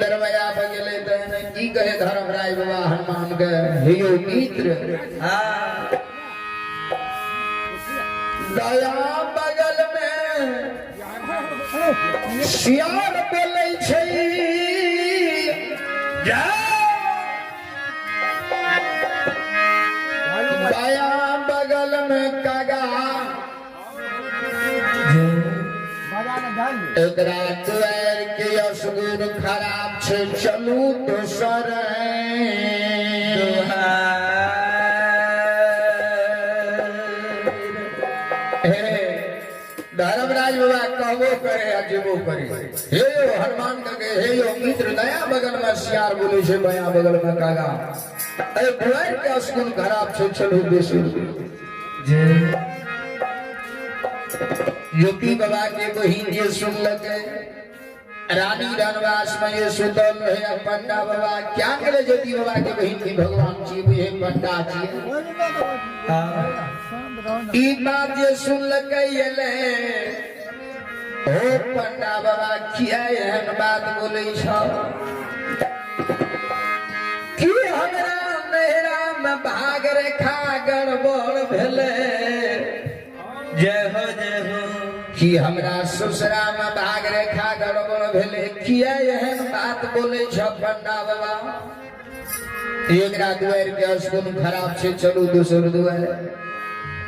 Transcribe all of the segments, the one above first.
दरवाजा बगले तने की कहे धर्मराज बाबा हनुमान के हे यो मित्र दया बगल में सियार बोलै छै दया बगल में कागा एकरा द्वार के असगुन खराब छे चलू दोसर धर्मराज बाबा कहबो करे अजेबो करे हे यो हनुमान कहे हे यो मित्र दया बगल में सियार बोले छे बया बगल में कागा ए द्वार के असगुन खराब छे चलू दोसर जय योगी बाबा के बहिन जे सुनलके रानी रनवास में ये सुतल रहे पंडा बाबा क्या करे ज्योति बाबा के बहिन की भगवान जी ये पंडा जी ई बात जे सुनलके ये ले ओ पंडा बाबा किया एहन बात बोले छ कि हमरा मेरा में भाग रेखा गड़बड़ भेले जय हो कि हमरा ससुरा में भाग रेखा गड़बड़ भेले किया एहन बात बोले छ पंडा बाबा एकरा द्वार के असगुन खराब छे चलू दोसर द्वार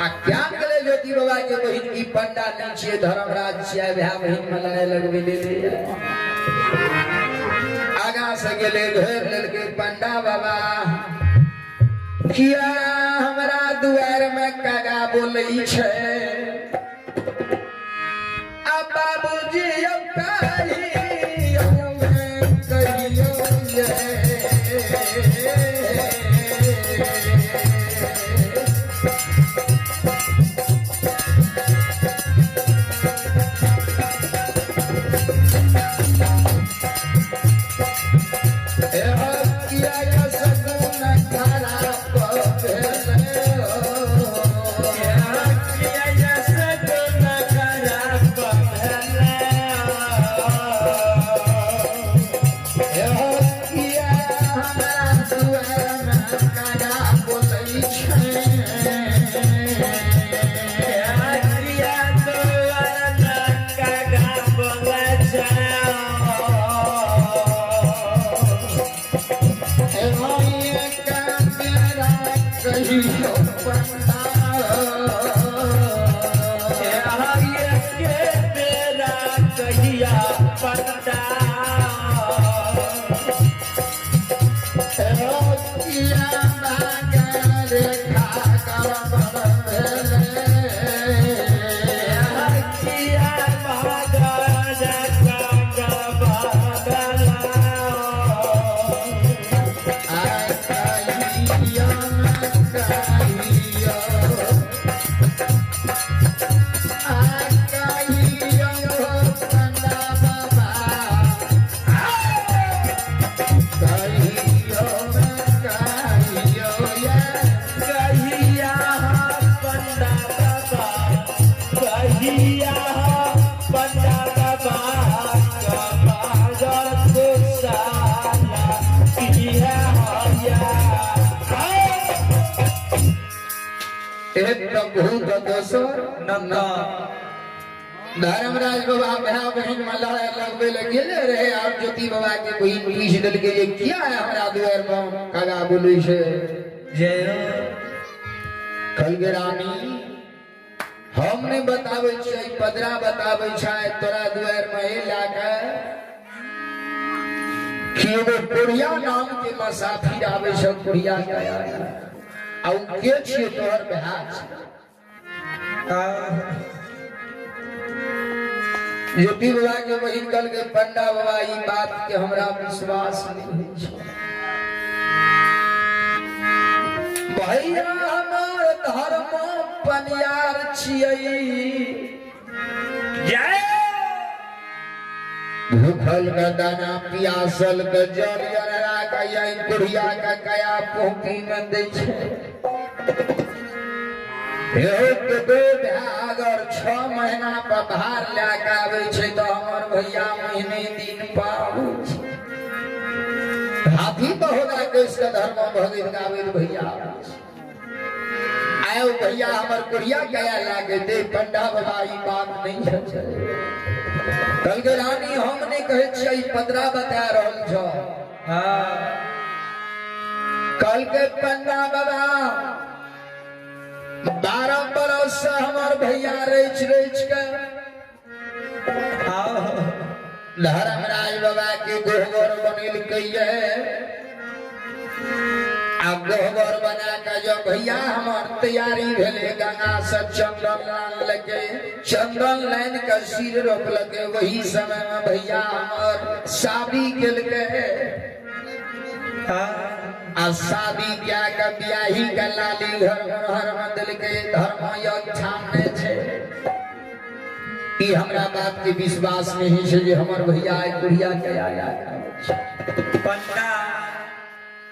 आ क्या करे ज्योति बाबा के बहिन की पंडा नीचे धर्मराज छिया भाई बहिन में लड़ाई लगबे ले आगा से गेले घेर लेलके पंडा बाबा किया हमरा द्वार में कागा बोलै छै बाबूजी धर्मराज बाबा भाई बहन में लड़ाई लगबे लगे रहे और ज्योति बाबा के बहिन पूछ दल के ये किया है हमरा द्वार में कागा बोलै छै जय कलगे रानी हम ने बताबै छै पदरा बताबै छै तोरा द्वार में ए लाके कि एगो कोढ़िया नाम के मुसाफिर आबै छै कोढ़िया गया आ के छिए तोहर भाई ज्योति बाबा के बहिन कल के पंडा बाबा ई बात के हमरा विश्वास नहीं छै भैया हमर धर्म पनियार छियै जय भूखल का दाना पियासल का जल अररा का यही कुड़िया का कया पोखी में दै छै अगर 6 महीना पर भार लेके आवे छै तो हमर भैया महीने दिन पाबू हाथी बहुरा कृष्ण धर्म भगित गावित भैया आयो भैया हमर कुड़िया गया लागे दे पंडा बाबा ई बात नहीं है चले कल के रानी हमने कहे छै पदरा बता रहल छ हां कल के पंडा बाबा 12 बरस से हमर भैया रेच के धर्मराज बाबा के गोबर बनिल कहिए अब गोबर बना के जो भैया हमार तैयारी भेले गंगा से चंदन लान लगे चंदन लाइन के सिर रोप लगे वही समय में भैया हमार शादी केल के आ शादी क्या के ब्याही के लाली घर हर मंदिर के धर्म योग सामने छे ई हमरा बात के विश्वास नहीं है जे हमर भैया कुड़िया के आया पंडा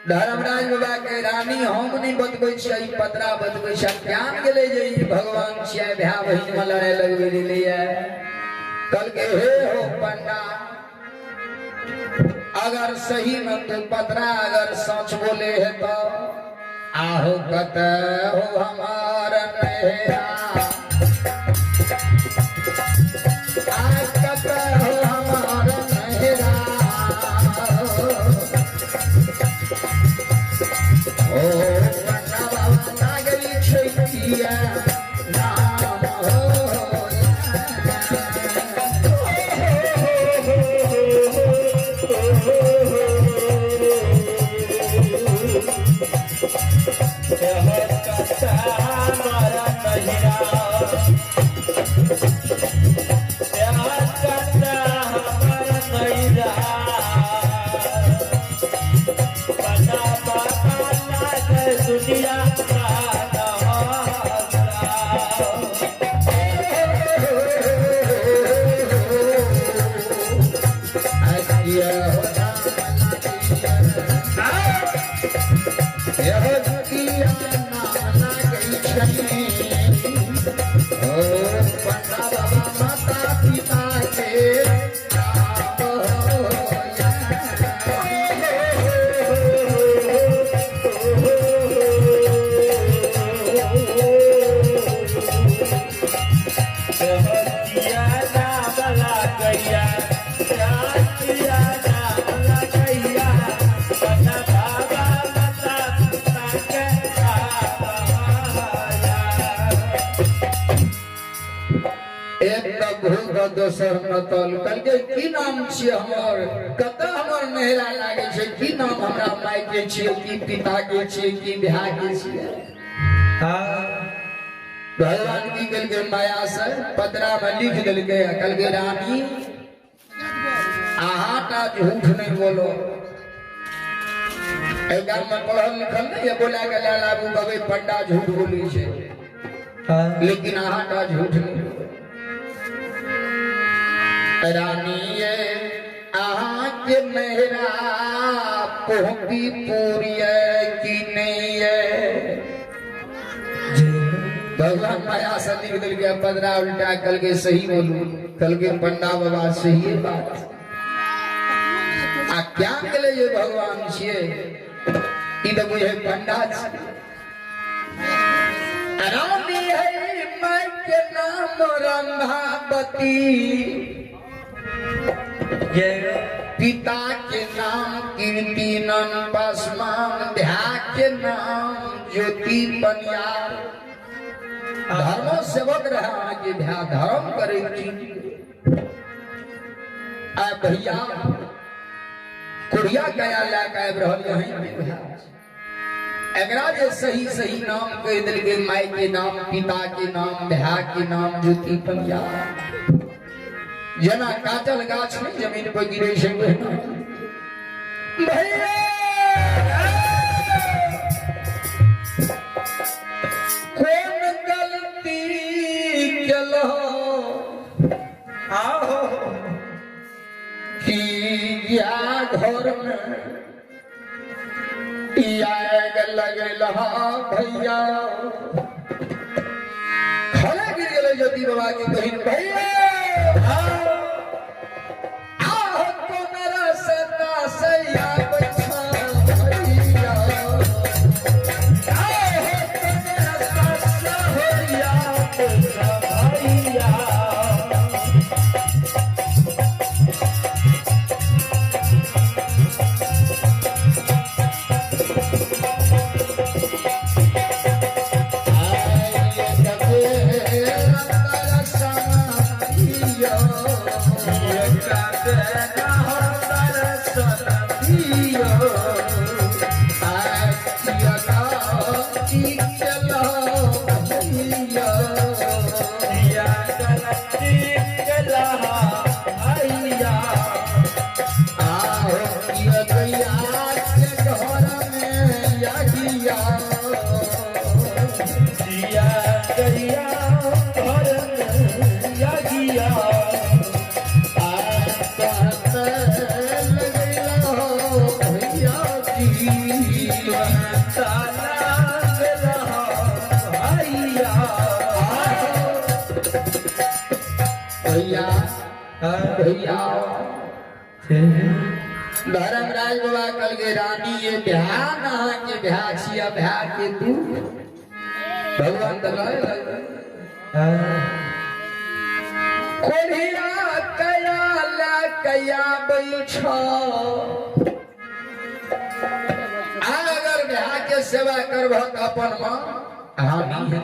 धर्मराज बाबा के रानी हम नहीं बतबै छै पतरा बतबै छै ज्ञान गेले जे भगवान छियै भाई बहिन में लड़े लगबे लिए कल के हे हो पंडा अगर सही में तू पतरा अगर सच बोले है तो आहो कत हो हमार नहरा दोसर नतल कल के की नाम छियै हमर कत हमर नहरा लागे छै की नाम हमरा माय के छियै की पिता के छियै की भाय के छियै हां भगवान की कल के माया से पदरा में लिख देल के कल के रानी आहाटा झूठ नहीं बोलो एगार में पढ़ल लिखल नहीं ये बोला के लाला बाबू कबे पंडा झूठ बोली छै लेकिन आहाटा झूठ नहीं रानी ये आहा के मेहरा पोहती पूरी की नहीं है भगवान माया से लिख दिल गया पदरा उल्टा कल के सही बोलू कल के पंडा बाबा सही बात आ क्या मिले ये भगवान छिए ई तो मुझे पंडा रानी है मैं के नाम रंभावती पिता के नाम कीर्ति नन पासवान भ्या के नाम ज्योति बनियार धर्म सेवक रहा के भ्या धर्म करे आ भैया कुड़िया गया ला के रहल यहीं भ्या एकरा जे सही सही नाम कह दिल के माई के नाम पिता के नाम भ्या के नाम ज्योति बनियार जना काटल गाछ नहीं जमीन पर गिरे से भैया कौन गलती चलो आओ कि या घर में आग लगल भैया खड़ा गिर गए ज्योति बाबा के कहीं भैया आह तो नरा सदा सया बचा गैया के घर में यागिया जिया गैया घर में यागिया कहते लगैला भैया जी ताला गेला भैया भैया भैया धर्मराज बाबा कल के रानी ये ध्यान के ब्याह छिया ब्याह के तू भगवान दलाय कोढ़िया कया ला कया बैठो अगर ब्याह के सेवा करब त अपन मां हानि है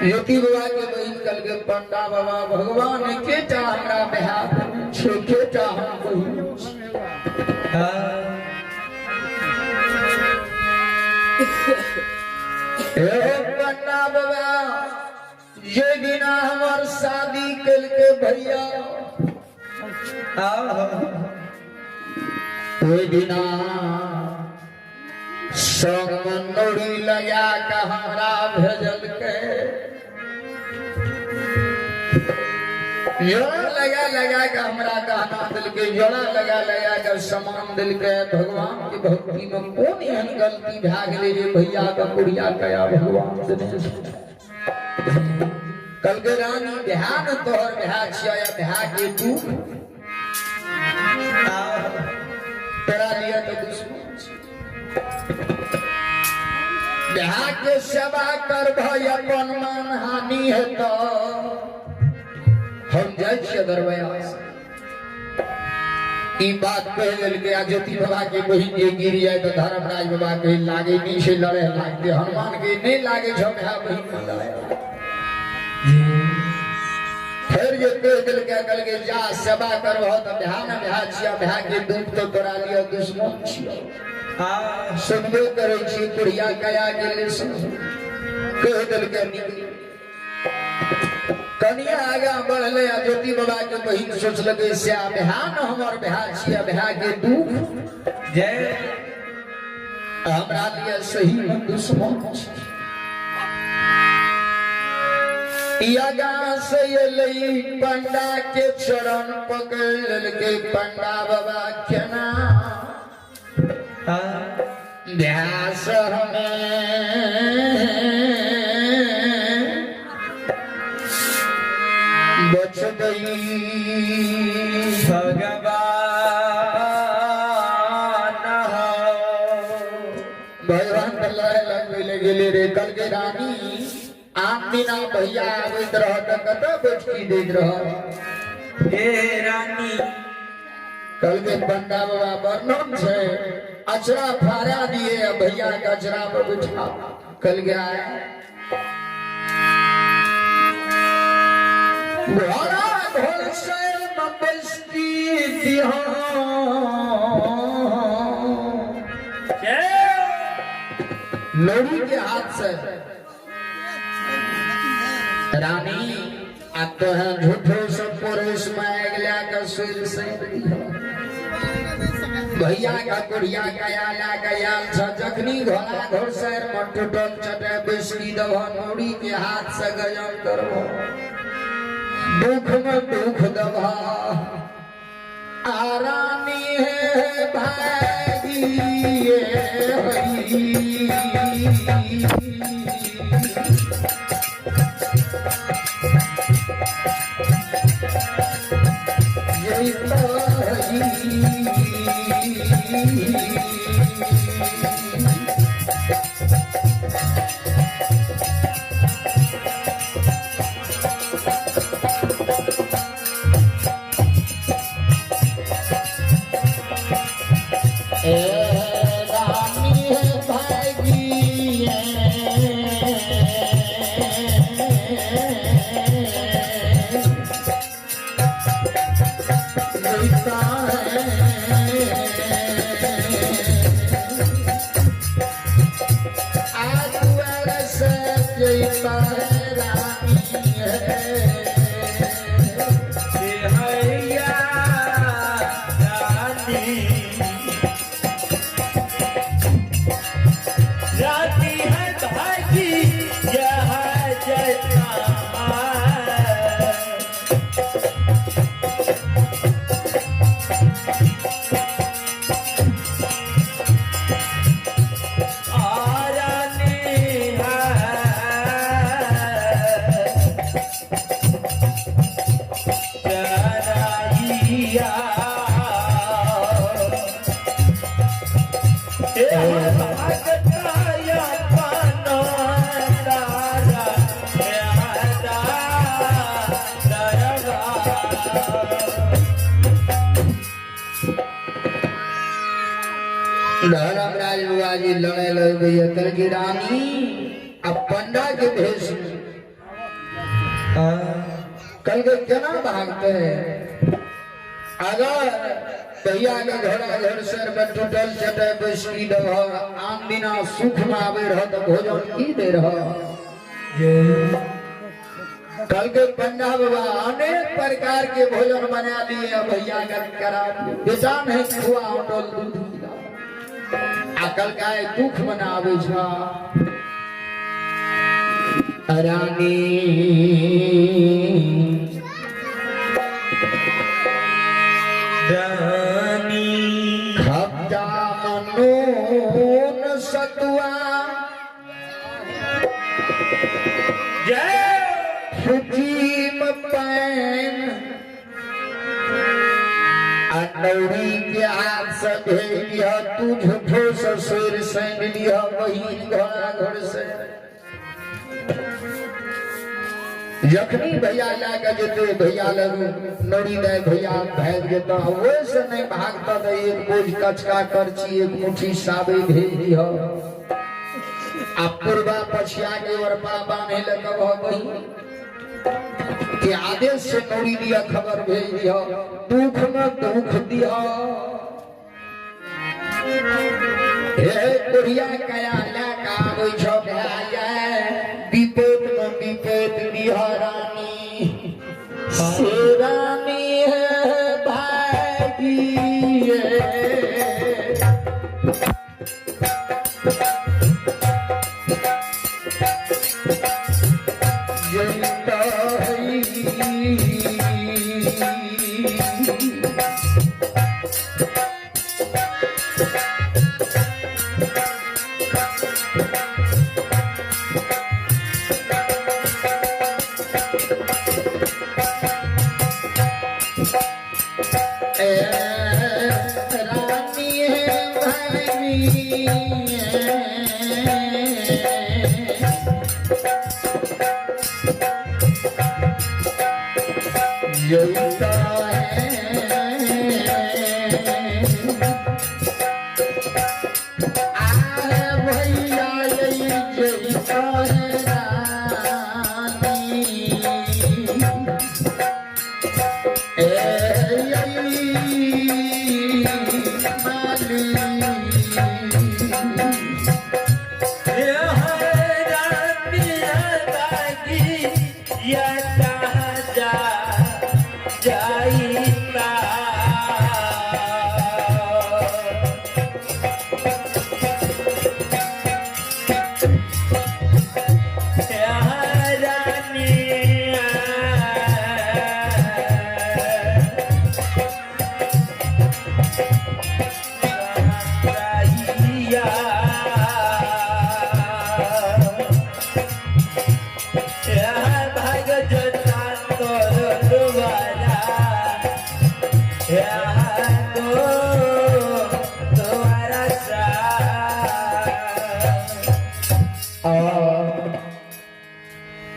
ज्योति बाबा के बहन कल के पंडा बाबा भगवान के चाह हमरा ब्याह छे के चाह बहन पंडा बाबा ये बिना हमार शादी कल के भैया कोई बिना संग नोड़ी लगा के हमरा भेजल के जोड़ा लगा के हमरा कहना दिल के जोड़ा लगा के सामान दिल के भगवान की भक्ति में कौन एहन गलती भा गेलै जे भैया का कुड़िया कया भगवान से कल के रानी ध्यान तोहर ब्याह छिया या ब्याह के तू तेरा लिया तो दुश्मन ब्याह के सेवा कर भाई अपन मान हानि है तो हम जाय दरवाया ई बात कह लेल के ज्योति बाबा के बहिन जे गिर जाए तो धर्मराज बाबा के लागे नीचे लड़े लागते हनुमान के नहीं लागे छो भैया बहिन लड़ाया फिर जे कह दिल के कल के जा सेवा करबो त ध्यान ब्याह छिया ब्याह के दूध तो तोरा लिया दुश्मन छिया सुनबे करे छी कुड़िया कया गेले कह दिल के निकली कनिया आगा बढ़ले ज्योति बाबा के बहिन सोच लगे श्या बिहान हमार बिहार छिया बिहार के दुख जय हमरा लिए सही में दुश्मन यागा से ये लई पंडा के चरण पकड़ के पंडा बाबा केना व्यास हमें बच गई भगवान भगवान लगे गेले रे कल के रानी आम बिना भैया आबैत रह त कत बैठकी दैत रह हे रानी कल के पंडा बाबा वर्णन छे अचरा फाड़ा दिए भैया के अचरा पर बिठा कल गया घोड़ा घोड़ से मस्ती लोरी के हाथ से रानी अब तो है झूठो सब पुरुष में अगला का सुर से भैया का कुड़िया गया गयाल जखनी घोड़ा घोड़ से मटुटल चटे बिस्की दबो नौरी के हाथ से गजन करबो दुख में दुख दबा आरामी है भागी जागिया ए भागताया पानो तारा यादा दरगा धर्मराज बुआ जी लड़े लग गई कल की रानी अब पंडा के भेष में कल के केना भागते हैं अगर भैया के घोड़ा घर सर पर टूटल चटे बैसकी दह आम बिना सुख में आवे रह तो भोजन की दे रह कल के पंडा बाबा अनेक प्रकार के भोजन बना लिए भैया का करा दिए बेटा नहीं खुआ होटल दूध अकल का दुख मनावे छा रानी रानी खपता मनोन सतुआ जय फुजीम पैन अनौरी के हाथ से भेज दिया तू झूठो ससुर संग लिया वही घोड़ा घर से जखनी भैया लाके जेते भैया लगू नौरी दे भैया भाग जेता वैसे नहीं भागता तो एक बोझ कचका करची एक मुट्ठी साबे भेज दिया आ पूर्वा पछिया के वरपा बांधे लगा वही के आदेश से नौरी दिया खबर भेज दिया दुख में दुख दिया हे बुढ़िया कया ला का होई छो भैया विपद में विपद दिया रानी से रानी है भागी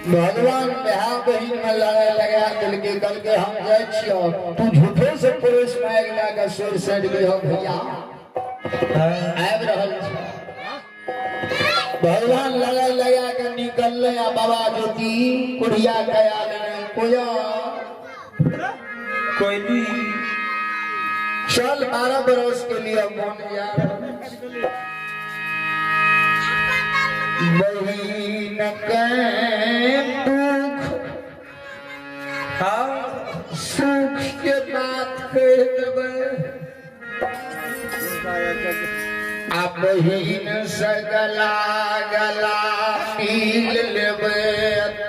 भगवान बिहार बहिन में लड़ाई लगा दिल के कल के हम जाए छियो तू झूठे से पुलिस मांग लागा सिर सड़ गई हो भैया आब रहल छ भगवान लड़ाई लगा के निकल ले आ बाबा ज्योति कुड़िया कया ने कोया कोई भी चल 12 बरस के लिए कौन यार बहिन के दुख हाँ सुख के बात कह देवे आ बहिन से गला गला मिल लेवे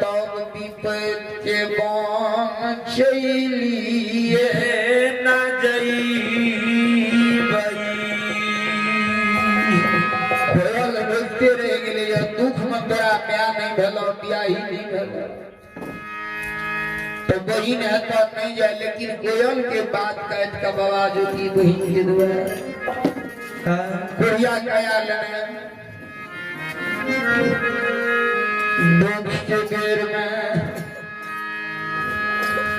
तब विपद के बन चलिए ना जई रह गेले दुख में तोरा प्यार नहीं भेलो बियाही नहीं भेलो तो बहिन है तो नहीं जाए, लेकिन कोयल के बात कहत का बाबा जो की बहिन के दुआ कुरिया कया लेने दुख के बेर में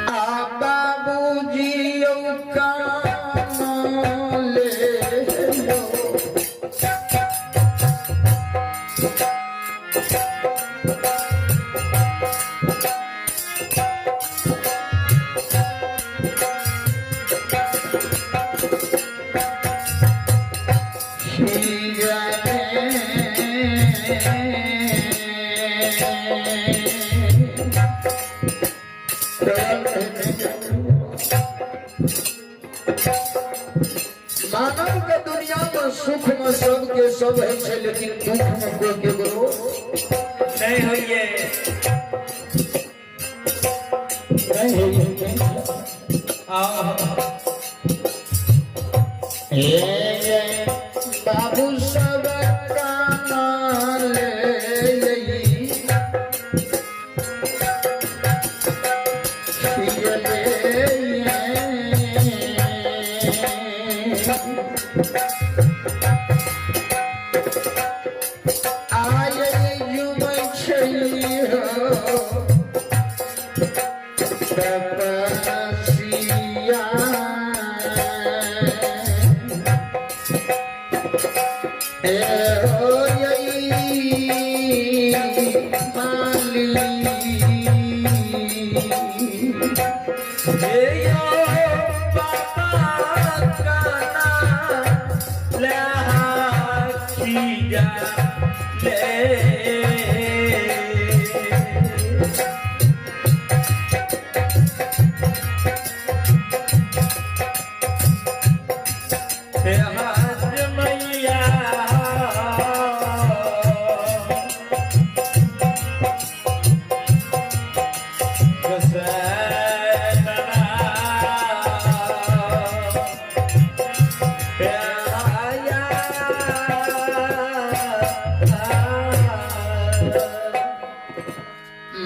आ बाबूजी का ले लो मानव के दुनिया में सुख में सबके सब है छे, लेकिन दुख में कोई केकरो नहीं होइए नहीं है। आओ ये बाबू सब का ले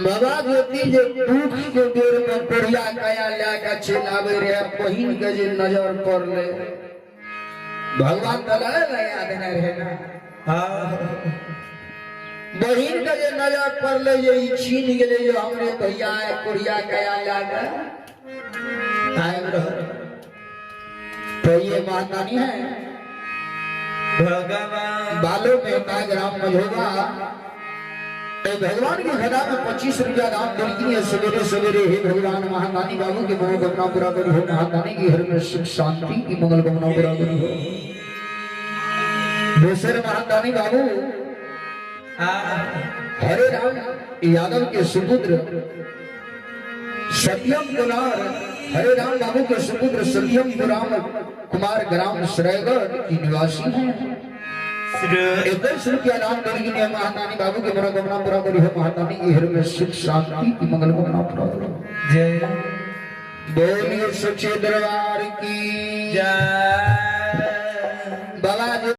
बाबा ज्योति जे दुख के बेर में कोरिया कया लाके छिलावे रे बहिन के जे नजर पड़ले भगवान तला लगा देना रहे ना। बहिन के जे नजर पड़ले जे ई छीन गेले जो हमरे भैया कोरिया कया लाके टाइम रह तो ये बात नहीं है भगवान बालों में नागराम मझोगा तो भगवान की खड़ा में 25 रुपया दाम देती है सवेरे सवेरे। हे भगवान महादानी बाबू की मनोकामना पूरा करी हो, महादानी की घर में सुख शांति की मंगल कामना पूरा करी हो। दूसरे महादानी बाबू हरे राम यादव के सुपुत्र सत्यम कुमार, हरे राम बाबू के सुपुत्र सत्यम कुमार ग्राम श्रेयगढ़ की निवासी हैं। 21 रुपया दान करके महादानी बाबू के मनोकामना पूरा करी हो, महादानी के घर में सुख शांति की मंगल कामना पूरा करो। जय बोलिए सच्चे दरबार की जय बाबा।